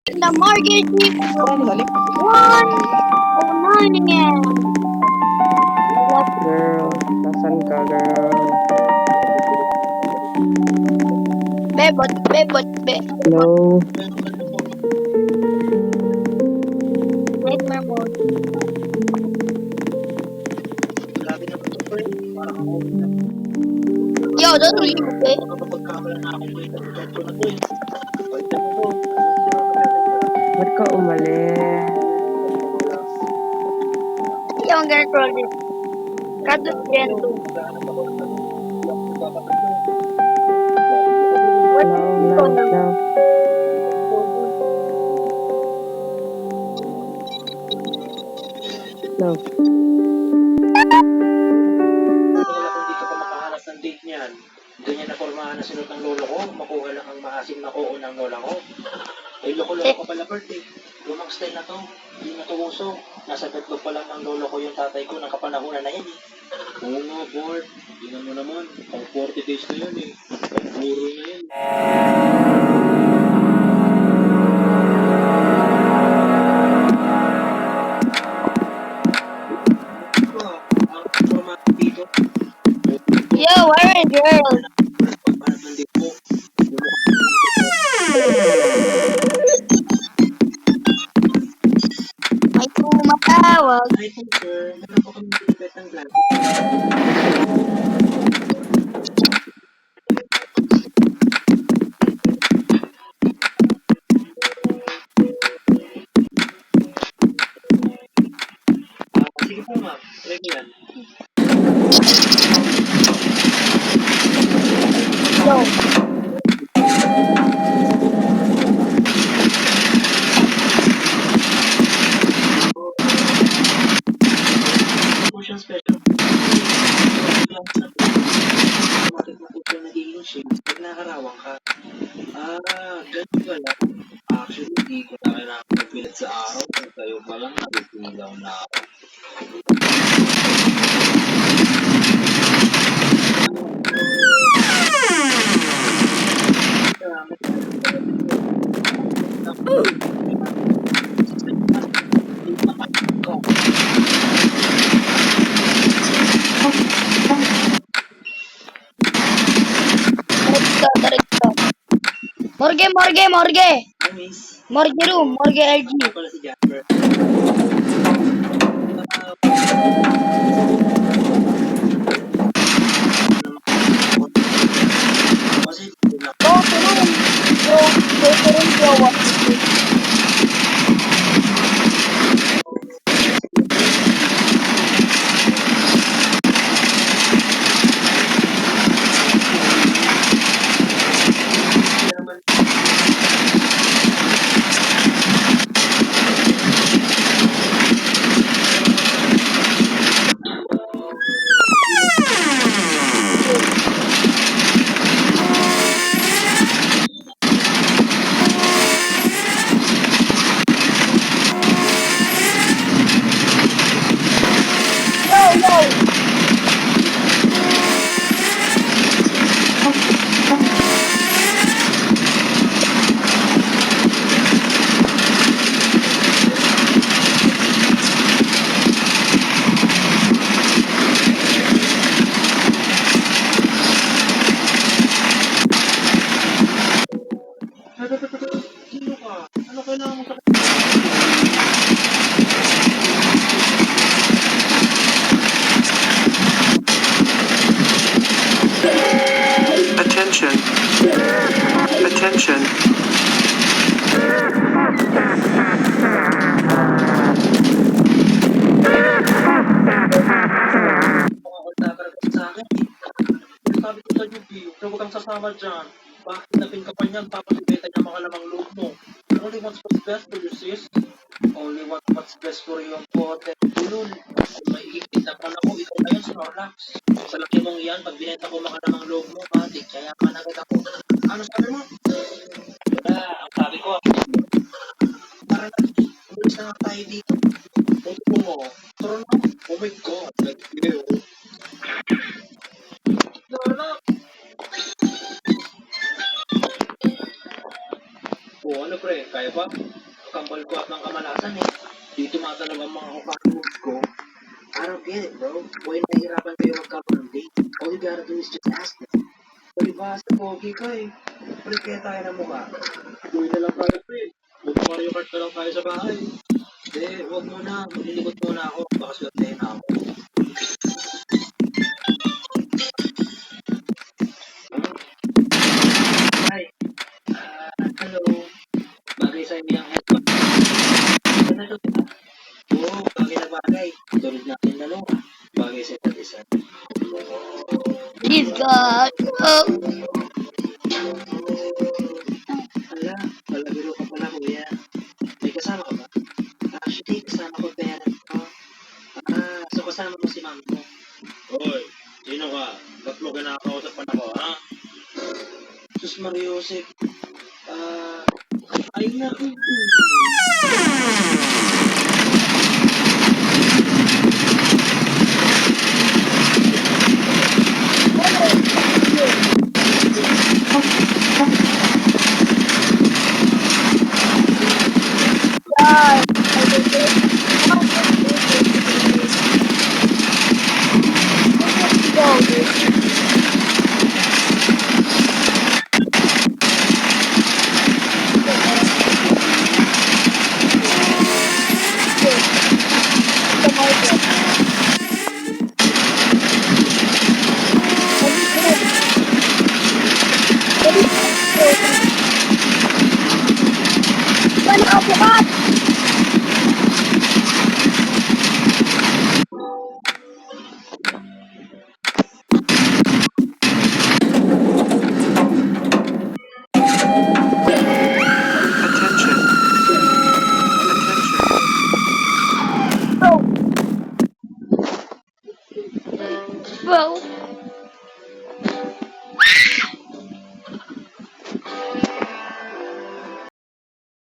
The mortgage is Parang dali. 109 AM. What? Girl, nasan ka, girl? Bebot, bebot, Hello? nightmare mode. Yo, don't leave, okay? Ba't ka umalis? Yo, I'm gonna troll this. Katus Gen 2. What No, is no, it? no. No. Wala kung di ka pa makahanap ng date niyan. Ganyan na formahan na sinot ng lolo ko, makuha lang ang maasim na kuo ng lola ko. Ay, loko-loko ka pala, birthday. Lumang style na to. Hindi na to uso. Nasa betlog pa lang ng lolo ko yung tatay ko ng kapanahunan na yan eh. Oo nga, Bart. Tingnan mo naman. Pang 40 days na yun eh. Pang puro na yun. Ang formahan dito. Yo, where is girl? Pagpapalat ng date mo. May tumatawag. Hi, teacher. Meron po kami binibet ng glass. Sige po, ma'am. Try ko yan. Yo. Po siyang special. Automatic na po siya nagiging shades pag nakarawang ka. Ganun pala. Actually, hindi ko na kailangan magpilit sa araw. Kung kayo pa lang, nabibilaw na ako. Direkto. Morgue, morgue, morgue. Hi, miss. Morgue room, morgue LG. Ako pala si Jasper. Kasi, Go to room. Go to room, bro. naman, Yo, yo. sino ka? Ano kailangan mo sa Attention. Attention. mga kontakaragat sa akin eh? Sabi ko sa UP, huwag kang sasama dyan. Bakit nabing ka pa niyan tapos ibenta niya makalamang loob mo? Only wants what's best for you, sis. Only what's best for you ang pote. Ulul. Kung may ikit na pala ko, ikaw na yun, Snorlax. Sa laki mong yan, pag binenta ko makalamang loob mo, matik, kaya managad ako. Ano sabi mo? Wala, ang sabi ko, parang umalis na nga tayo dito. Puto mo, turo na, oh my God, nag-video. Lola! Oh, ano pre, kaya ba? Kambal ko at ng kamalasan eh. Di tumatalaw ang mga kapatid ko. I don't get it, bro. Why nahihirapan kayo magkaroon ng date? All you gotta do is just ask them. O diba, sa pogi ka eh. Ulit kaya tayo ng mukha. Uwi na lang tayo, pre. Mag-Mario Kart na lang tayo sa bahay. Hindi, huwag muna. Maglilikot muna ako. Baka swerte na ako. Hi. Hello. Bagay sa inyo ang headband. Ano to? Oo, bagay na bagay. Tulad natin dalawa. Bagay sa isa't isa. Please God. Oh. Hala, palabiro ka pala kuya. May kasama ka ba? Actually, kasama ko parent ko. So kasama mo si ma'am mo. Hoy, sino ka? Ba't mo kinakausap ako, ha? Sus Mariosep. Ay naku. God. Attention. Attention. Bro.